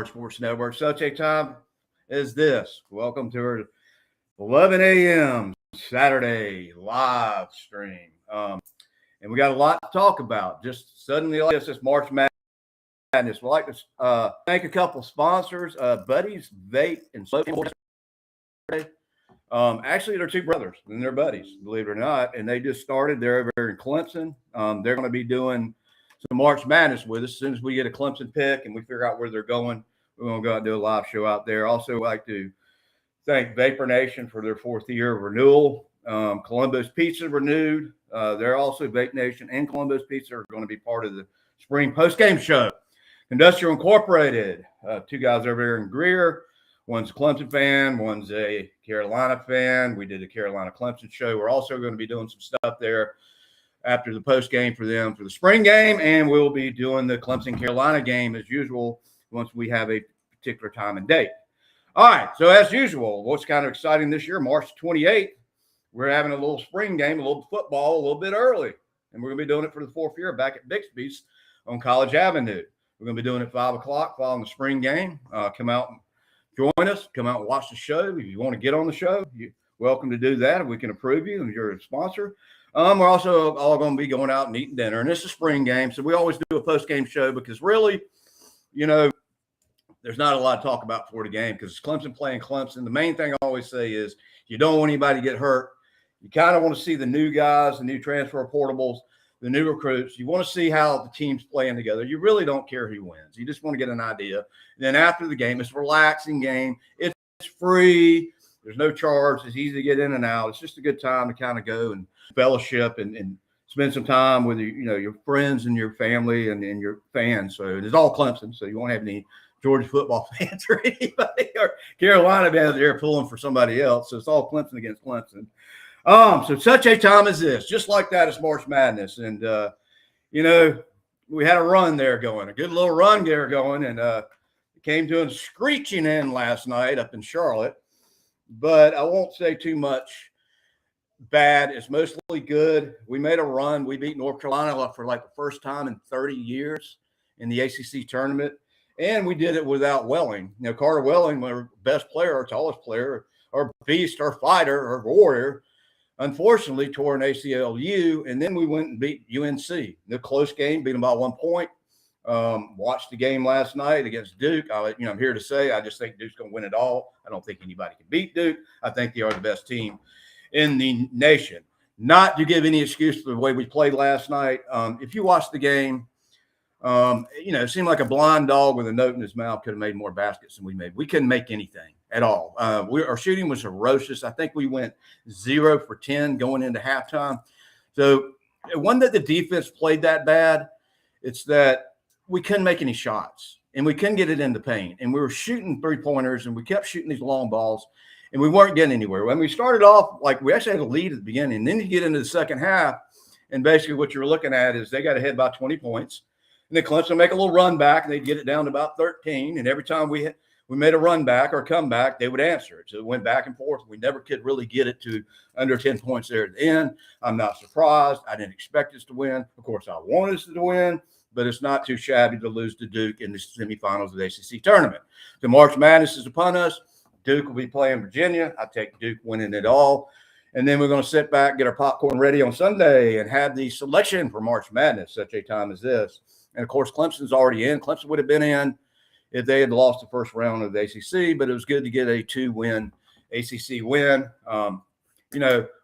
Hard Sports Network. Such a time as this. Welcome to our 11 a.m. Saturday live stream. And we got a lot to talk about. Just suddenly, like this March Madness. We'd like to thank a couple sponsors, Buddies, Vape, and Soap. Actually, they're two brothers and they're buddies, believe it or not. And they just started. They're over in Clemson. They're going to be doing some March Madness with us. As soon as we get a Clemson pick and we figure out where they're going, we're going to go out and do a live show out there. Also, like to thank Vapor Nation for their 4th year of renewal. Columbus Pizza renewed. They're also Vape Nation and Columbus Pizza are going to be part of the spring post-game show. Industrial Incorporated, two guys over here in Greer. One's a Clemson fan, one's a Carolina fan. We did a Carolina Clemson show. We're also going to be doing some stuff there after the post game for them for the spring game, and we'll be doing the Clemson Carolina game as usual once we have a particular time and date. All right, so as usual, what's kind of exciting this year, March 28th, we're having a little spring game, a little football, a little bit early, and we're going to be doing it for the 4th year back at Bixby's on College Avenue. We're going to be doing it at 5 o'clock following the spring game. Come out and join us. Come out and watch the show. If you want to get on the show, you're welcome to do that. We can approve you, and you're a sponsor. We're also all going to be going out and eating dinner, and it's a spring game, so we always do a post-game show because really, you know, there's not a lot to talk about before the game because Clemson playing Clemson. The main thing I always say is you don't want anybody to get hurt. You kind of want to see the new guys, the new transfer portables, the new recruits. You want to see how the team's playing together. You really don't care who wins. You just want to get an idea. And then after the game, it's a relaxing game. It's free. There's no charge. It's easy to get in and out. It's just a good time to kind of go and fellowship and spend some time with your friends and your family and your fans. So it's all Clemson. So you won't have any Georgia football fans or anybody or Carolina fans there pulling for somebody else. So it's all Clemson against Clemson. So such a time as this, just like that is March Madness. And, we had a run there going, a good little run there going, and it came to a screeching end last night up in Charlotte. But I won't say too much bad. It's mostly good. We made a run. We beat North Carolina for like the first time in 30 years in the ACC tournament. And we did it without Welling. Carter Welling, our best player, our tallest player, our beast, our fighter, our warrior, unfortunately tore an ACLU, and then we went and beat UNC. The close game, beat them by 1 point. Watched the game last night against Duke. I'm here to say I just think Duke's going to win it all. I don't think anybody can beat Duke. I think they are the best team in the nation. Not to give any excuse for the way we played last night. If you watch the game, it seemed like a blind dog with a note in his mouth could have made more baskets than we made. We couldn't make anything at all. Our shooting was ferocious. I think we went 0 for 10 going into halftime. So it wasn't that the defense played that bad. It's that we couldn't make any shots, and we couldn't get it in the paint. And we were shooting three-pointers, and we kept shooting these long balls, and we weren't getting anywhere. When we started off, we actually had a lead at the beginning. And then you get into the second half, and basically what you're looking at is they got ahead by 20 points. And then Clemson make a little run back, and they'd get it down to about 13. And every time we made a run back or come back, they would answer it. So it went back and forth. We never could really get it to under 10 points there at the end. I'm not surprised. I didn't expect us to win. Of course, I wanted us to win, but it's not too shabby to lose to Duke in the semifinals of the ACC tournament. The March Madness is upon us. Duke will be playing Virginia. I take Duke winning it all. And then we're going to sit back, get our popcorn ready on Sunday, and have the selection for March Madness, such a time as this. And, of course, Clemson's already in. Clemson would have been in if they had lost the first round of the ACC, but it was good to get a 2-win ACC win. We're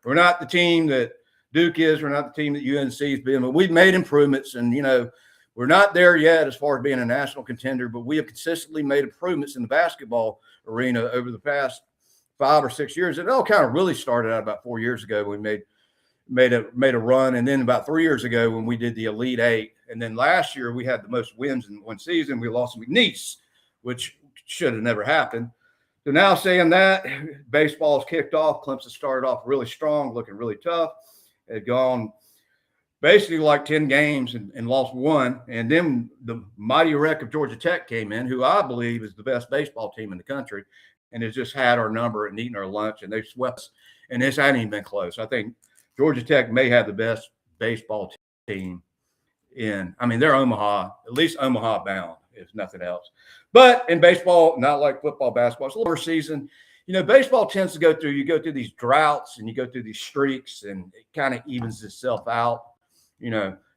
not the team that Duke is. We're not the team that UNC has been, but we've made improvements. And, we're not there yet as far as being a national contender, but we have consistently made improvements in the basketball arena over the past 5 or 6 years. It all kind of really started out about 4 years ago when we made a run, and then about 3 years ago when we did the Elite Eight. And then last year we had the most wins in one season. We lost to McNeese, which should have never happened. So now saying that, baseball's kicked off. Clemson started off really strong, looking really tough. Had gone basically like 10 games and lost 1. And then the mighty wreck of Georgia Tech came in, who I believe is the best baseball team in the country, and has just had our number and eaten our lunch, and they've swept us. And this hasn't even been close. I think Georgia Tech may have the best baseball team they're Omaha, at least Omaha bound. if nothing else. But in baseball, not like football, basketball, it's a longer season. Baseball tends to go through these droughts and you go through these streaks, and it kind of evens itself out,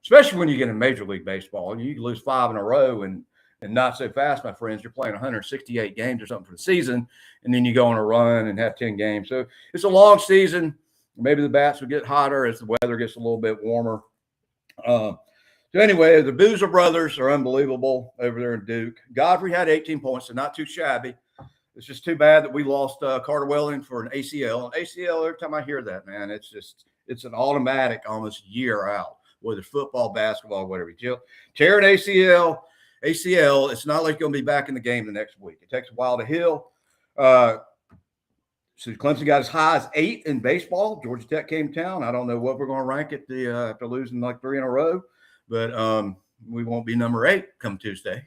especially when you get in Major League Baseball. You lose 5 in a row and not so fast, my friends. You're playing 168 games or something for the season, and then you go on a run and have 10 games. So it's a long season. Maybe the bats will get hotter as the weather gets a little bit warmer. So anyway, the Boozer brothers are unbelievable over there in Duke. Godfrey had 18 points, so not too shabby. It's just too bad that we lost Carter Welling for an ACL. And ACL, every time I hear that, man, it's an automatic almost year out, whether it's football, basketball, whatever. Tear an ACL, it's not like you're going to be back in the game the next week. It takes a while to heal. So Clemson got as high as 8 in baseball. Georgia Tech came to town. I don't know what we're going to rank it after losing like 3 in a row, but we won't be number 8 come Tuesday.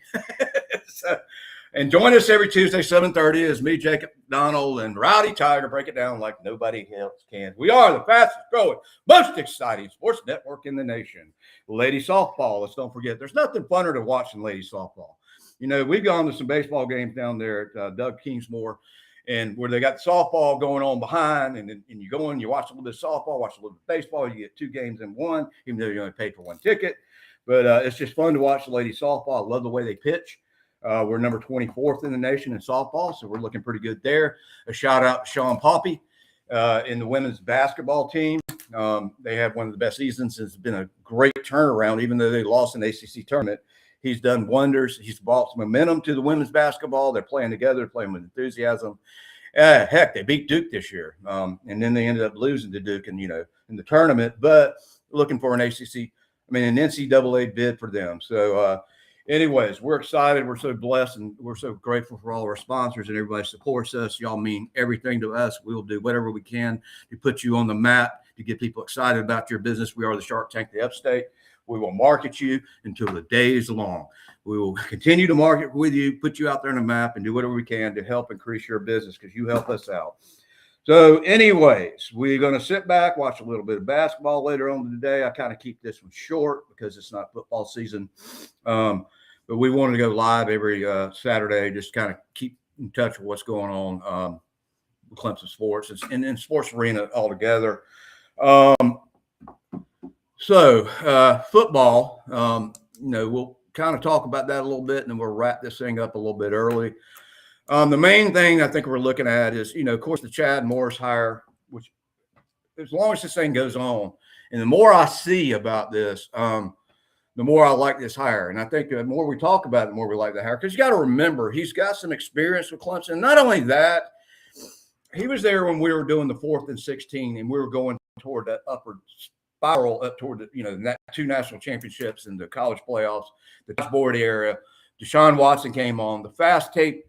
And join us every Tuesday, 7:30, as me, Jacob Donald, and Rowdy Tiger break it down like nobody else can. We are the fastest growing, most exciting sports network in the nation. Lady softball, let's don't forget. There's nothing funner than watching lady softball. We've gone to some baseball games down there at Doug Kingsmore, and where they got the softball going on behind, and you go in, you watch a little bit of softball, watch a little bit of baseball, you get 2 games in one, even though you only pay for 1 ticket. But it's just fun to watch the lady softball. I love the way they pitch. We're number 24th in the nation in softball, so we're looking pretty good there. A shout out to Sean Poppy in the women's basketball team. They have one of the best seasons. It's been a great turnaround, even though they lost an ACC tournament. He's done wonders. He's brought some momentum to the women's basketball. They're playing together, playing with enthusiasm. Heck, they beat Duke this year, and then they ended up losing to Duke in the tournament. But looking for an NCAA bid for them. So. Anyways, we're excited. We're so blessed, and we're so grateful for all of our sponsors and everybody supports us. Y'all mean everything to us. We'll do whatever we can to put you on the map, to get people excited about your business. We are the Shark Tank of the Upstate. We will market you until the day is long. We will continue to market with you, put you out there on the map, and do whatever we can to help increase your business, because you help us out. So anyways, we're going to sit back, watch a little bit of basketball later on today. I kind of keep this one short because it's not football season. But we wanted to go live every Saturday, just kind of keep in touch with what's going on with Clemson sports and in sports arena altogether. So football, we'll kind of talk about that a little bit, and then we'll wrap this thing up a little bit early. The main thing I think we're looking at is, of course, the Chad Morris hire, which as long as this thing goes on, and the more I see about this, the more I like this hire. And I think the more we talk about it, the more we like the hire. Because you got to remember, he's got some experience with Clemson. Not only that, he was there when we were doing the 4th and 16, and we were going toward that upward spiral up toward the 2 national championships and the college playoffs, the board area. Deshaun Watson came on, the fast-paced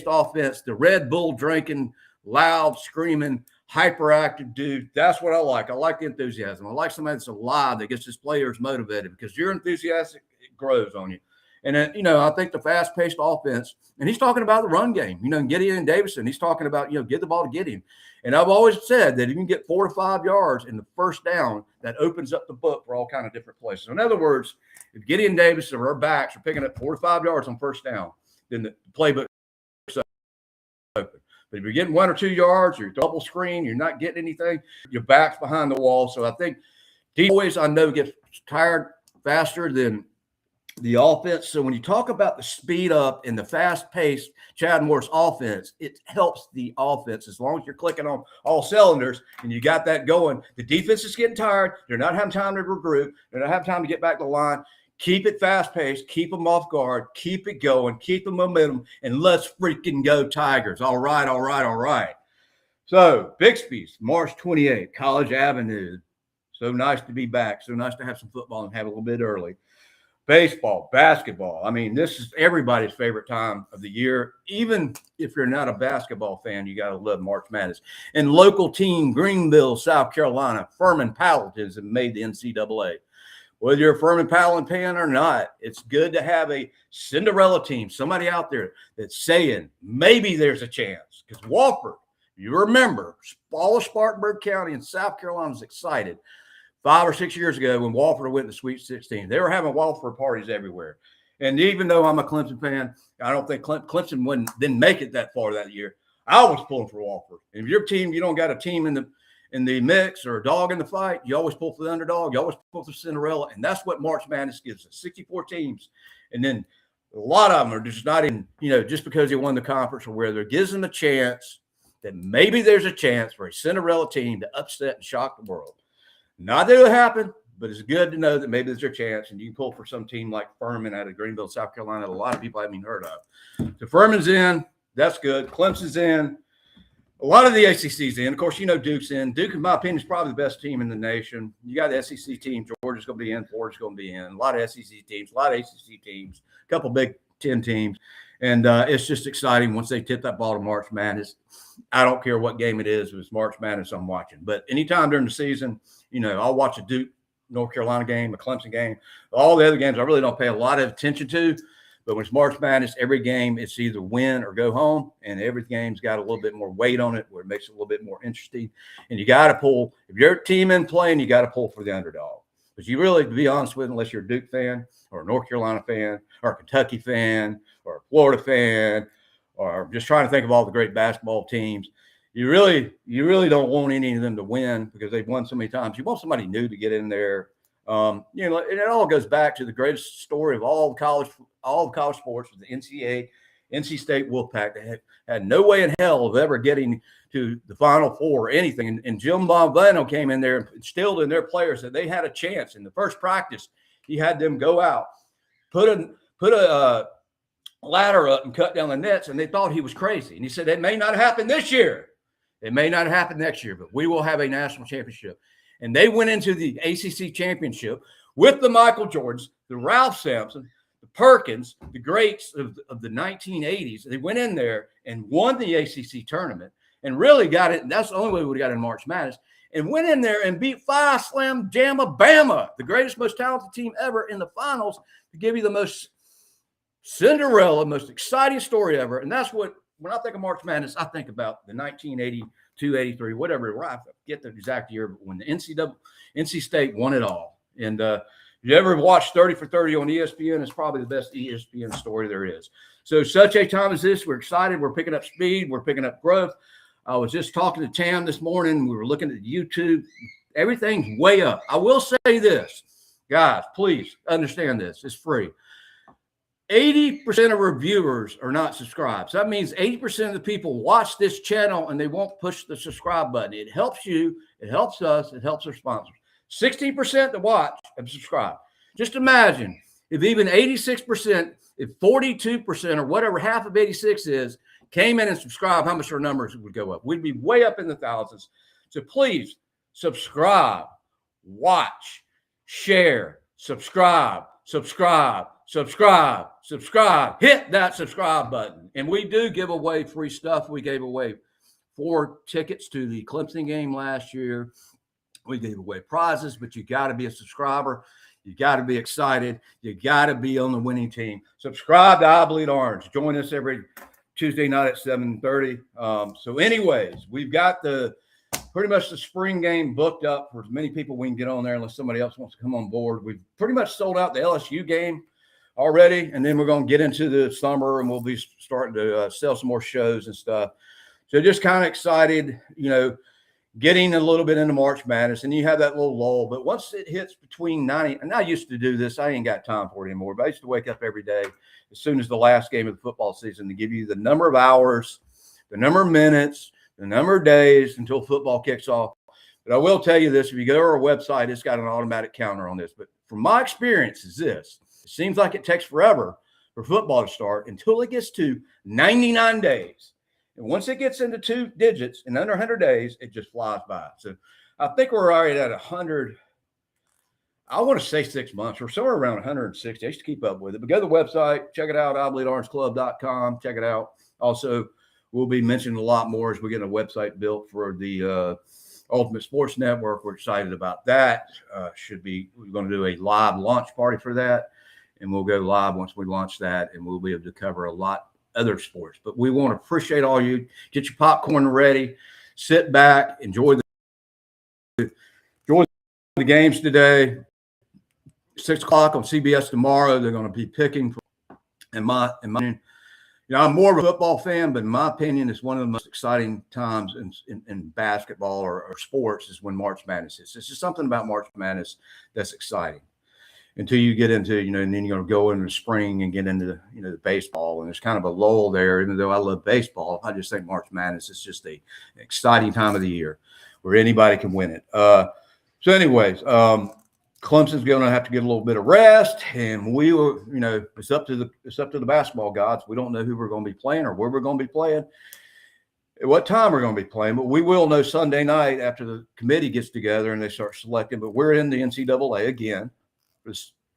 offense, the Red Bull drinking, loud, screaming, hyperactive dude. That's what I like. I like the enthusiasm. I like somebody that's alive, that gets his players motivated, because you're enthusiastic, it grows on you. And then, I think the fast-paced offense, and he's talking about the run game, Gideon and Davison, he's talking about, get the ball to Gideon. And I've always said that if you can get 4 to 5 yards in the first down, that opens up the book for all kind of different places. So in other words, if Gideon Davison or our backs are picking up 4 to 5 yards on first down, then the playbook is open. But if you're getting 1 or 2 yards, or you're double screen, you're not getting anything, your back's behind the wall. So I think boys, I know, gets tired faster than the offense. So when you talk about the speed up and the fast-paced Chad Morris offense, it helps the offense as long as you're clicking on all cylinders and you got that going. The defense is getting tired. They're not having time to regroup. They're not having time to get back to the line. Keep it fast-paced. Keep them off guard. Keep it going. Keep the momentum. And let's freaking go Tigers. All right, all right, all right. So, Bixby's, March 28th, College Avenue. So nice to be back. So nice to have some football and have a little bit early. Baseball, basketball. I mean, this is everybody's favorite time of the year. Even if you're not a basketball fan, you got to love March Madness. And local team, Greenville, South Carolina, Furman Paladins have made the NCAA. Whether you're a Furman Paladin fan or not, it's good to have a Cinderella team, somebody out there that's saying maybe there's a chance. Because Wofford, you remember, all of Spartanburg County in South Carolina was excited 5 or 6 years ago when Wofford went to Sweet 16. They were having Wofford parties everywhere. And even though I'm a Clemson fan, I don't think Clemson didn't make it that far that year. I was pulling for Wofford. And if your team, you don't got a team in the mix or a dog in the fight, you always pull for the underdog. You always pull for Cinderella. And that's what March Madness gives us, 64 teams. And then a lot of them are just not in, just because they won the conference or whether it gives them a chance that maybe there's a chance for a Cinderella team to upset and shock the world. Not that it'll happen, but it's good to know that maybe there's a chance, and you can pull for some team like Furman out of Greenville, South Carolina, that a lot of people haven't even heard of. So Furman's in. That's good. Clemson's in. A lot of the ACC's in. Of course, Duke's in. Duke, in my opinion, is probably the best team in the nation. You got the SEC team. Georgia's going to be in. Florida's going to be in. A lot of SEC teams, a lot of ACC teams, a couple Big Ten teams. And it's just exciting once they tip that ball to March Madness. I don't care what game it is. If it's March Madness, I'm watching. But anytime during the season, I'll watch a Duke, North Carolina game, a Clemson game. All the other games I really don't pay a lot of attention to. But when it's March Madness, every game it's either win or go home, and every game's got a little bit more weight on it where it makes it a little bit more interesting. And you got to pull – if you're a team in playing, you got to pull for the underdog. But you really, to be honest with you, unless you're a Duke fan or a North Carolina fan or a Kentucky fan or a Florida fan or just trying to think of all the great basketball teams, you really don't want any of them to win because they've won so many times. You want somebody new to get in there. And it all goes back to the greatest story of all the college sports with the NC State Wolfpack. They had no way in hell of ever getting to the Final Four or anything. And Jim Bombano came in there and instilled in their players that they had a chance. In the first practice, he had them go out, put a ladder up and cut down the nets, and they thought he was crazy. And he said, it may not happen this year. It may not happen next year, but we will have a national championship. And they went into the ACC championship with the Michael Jordans, the Ralph Sampson, the Perkins, the greats of the 1980s. They went in there and won the ACC tournament and really got it. And that's the only way we got in March Madness. And went in there and beat Phi Slam Jamma Bama, the greatest, most talented team ever in the finals, to give you the most Cinderella, most exciting story ever. And that's what, when I think of March Madness, I think about the 1982, 83, whatever. I forget the exact year, but when the NC State won it all. And if you ever watched 30 for 30 on ESPN, it's probably the best ESPN story there is. So such a time as this, we're excited. We're picking up speed. We're picking up growth. I was just talking to Tam this morning. We were looking at YouTube. Everything's way up. I will say this, guys, please understand this. It's free. 80% of our viewers are not subscribed. So that means 80% of the people watch this channel and they won't push the subscribe button. It helps you. It helps us. It helps our sponsors. 16% that watch and subscribe. Just imagine if even 86%, if 42% or whatever half of 86 is, came in and subscribed, how much our numbers would go up? We'd be way up in the thousands. So please subscribe, watch, share, subscribe. Hit that subscribe button. And we do give away free stuff. We gave away 4 tickets to the Clemson game last year. We gave away prizes, but you got to be a subscriber. You got to be excited. You got to be on the winning team. Subscribe to I Bleed Orange. Join us every Tuesday night at 7:30. So anyways, we've got pretty much the spring game booked up for as many people we can get on there unless somebody else wants to come on board. We've pretty much sold out the LSU game already, and then we're going to get into the summer and we'll be starting to sell some more shows and stuff. So just kind of excited, getting a little bit into March Madness, and you have that little lull. But once it hits between 90, and I used to do this, I ain't got time for it anymore, but I used to wake up every day as soon as the last game of the football season to give you the number of hours, the number of minutes, the number of days until football kicks off. But I will tell you this, if you go to our website, it's got an automatic counter on this. But from my experience is this, it seems like it takes forever for football to start until it gets to 99 days. And once it gets into 2 digits in under 100 days, it just flies by. So I think we're already at 100. I want to say 6 months or somewhere around 160. I used to keep up with it. But go to the website, check it out, IBleedOrangeClub.com. Check it out. Also, we'll be mentioning a lot more as we get a website built for the Ultimate Sports Network. We're excited about that. We're going to do a live launch party for that. And we'll go live once we launch that. And we'll be able to cover a lot other sports. But we want to appreciate all you. Get your popcorn ready. Sit back. Enjoy the games today. 6 o'clock on CBS tomorrow. They're going to be picking In my opinion, I'm more of a football fan, but in my opinion, it's one of the most exciting times in basketball or sports is when March Madness is. It's just something about March Madness that's exciting until you get into, and then you're going to go into the spring and get into, the baseball. And there's kind of a lull there. Even though I love baseball, I just think March Madness is just an exciting time of the year where anybody can win it. So anyways, Clemson's going to have to get a little bit of rest, and we will, it's up to the basketball gods. We don't know who we're going to be playing or where we're going to be playing, at what time we're going to be playing, but we will know Sunday night after the committee gets together and they start selecting. But we're in the NCAA again for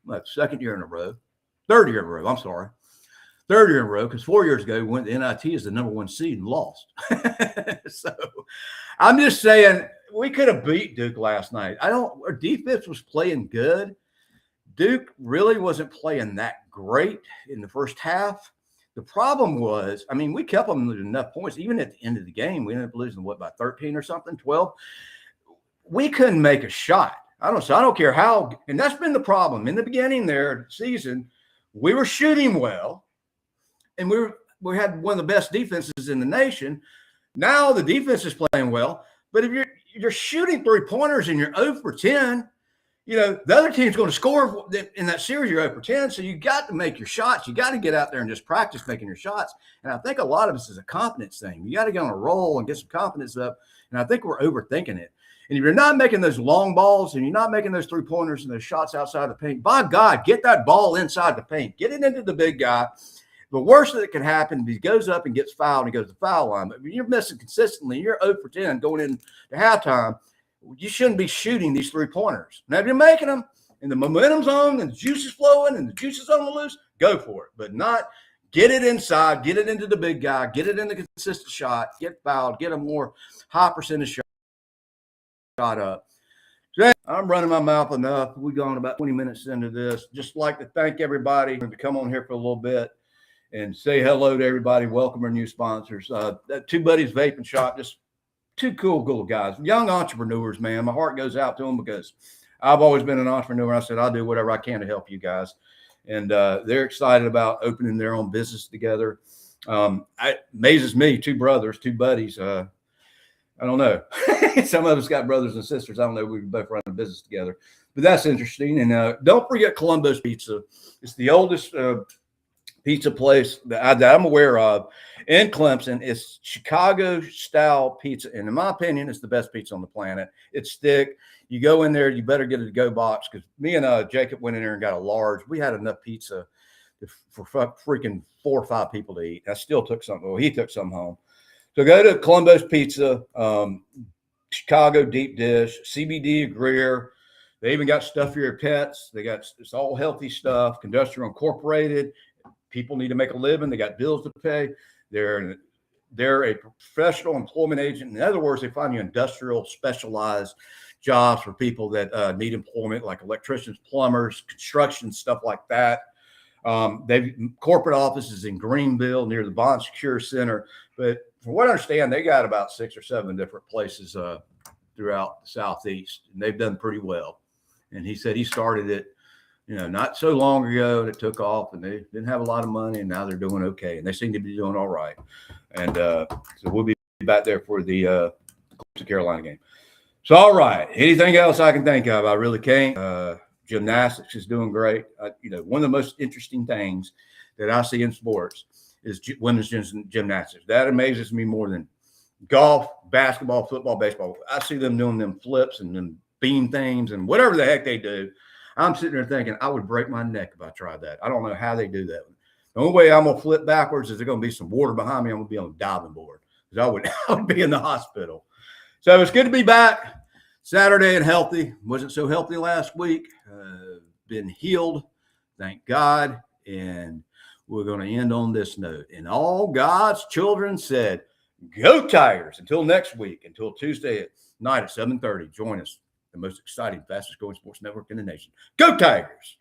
the third year in a row, because 4 years ago we went to NIT as the number 1 seed and lost. So I'm just saying, we could have beat Duke last night. Our defense was playing good. Duke really wasn't playing that great in the first half. The problem was, we kept them with enough points. Even at the end of the game, we ended up losing, by 13 or something, 12? We couldn't make a shot. I don't care how, and that's been the problem. In the beginning there of the season, we were shooting well, and we had one of the best defenses in the nation. Now the defense is playing well, but if you're shooting 3-pointers and you're 0 for 10, the other team's going to score in that series. You're 0 for 10, so you got to make your shots. You got to get out there and just practice making your shots. And I think a lot of this is a confidence thing. You got to get on a roll and get some confidence up. And I think we're overthinking it. And if you're not making those long balls and you're not making those 3-pointers and those shots outside the paint, by God, get that ball inside the paint. Get it into the big guy. The worst that can happen is he goes up and gets fouled and he goes to the foul line. But when you're missing consistently, you're 0 for 10 going into halftime, you shouldn't be shooting these 3-pointers. Now, if you're making them and the momentum's on and the juice is flowing and the juice is on the loose, go for it. But not get it inside, get it into the big guy, get it in the consistent shot, get fouled, get a more high percentage shot up. So I'm running my mouth enough. We've gone about 20 minutes into this. Just like to thank everybody to come on here for a little bit and say hello to everybody. Welcome our new sponsors. Two Buddies Vaping Shop, just two cool guys, young entrepreneurs, man. My heart goes out to them because I've always been an entrepreneur. I said, I'll do whatever I can to help you guys. And they're excited about opening their own business together. It amazes me, two brothers, two buddies. I don't know. Some of us got brothers and sisters. I don't know. We both run a business together. But that's interesting. And don't forget Columbo's Pizza. It's the oldest pizza place that I'm aware of in Clemson. It's Chicago-style pizza. And in my opinion, it's the best pizza on the planet. It's thick. You go in there, you better get a to-go box, because me and Jacob went in there and got a large. We had enough pizza for freaking 4 or 5 people to eat. I still took some. Well, he took some home. So go to Columbo's Pizza, Chicago deep dish, CBD Greer. They even got stuff for your pets. It's all healthy stuff, industrial incorporated. People need to make a living. They got bills to pay. They're a professional employment agent. In other words, they find you industrial specialized jobs for people that need employment, like electricians, plumbers, construction, stuff like that. They've corporate offices in Greenville near the Bond Secure Center. But from what I understand, they got about 6 or 7 different places throughout the Southeast, and they've done pretty well. And he said he started it, not so long ago, and it took off, and they didn't have a lot of money, and now they're doing okay, and they seem to be doing all right. And so we'll be back there for the Carolina game. So, all right. Anything else I can think of? I really can't. Gymnastics is doing great. One of the most interesting things that I see in sports is women's gymnastics. That amazes me more than golf, basketball, football, baseball. I see them doing them flips and them beam things and whatever the heck they do. I'm sitting there thinking I would break my neck if I tried that. I don't know how they do that. The only way I'm going to flip backwards is there's going to be some water behind me. I'm going to be on a diving board because I would be in the hospital. So it's good to be back Saturday and healthy. Wasn't so healthy last week. Been healed, thank God. And we're going to end on this note. And all God's children said, go Tigers. Until next week, until Tuesday night at 7:30. Join us, the most exciting, fastest growing sports network in the nation. Go Tigers.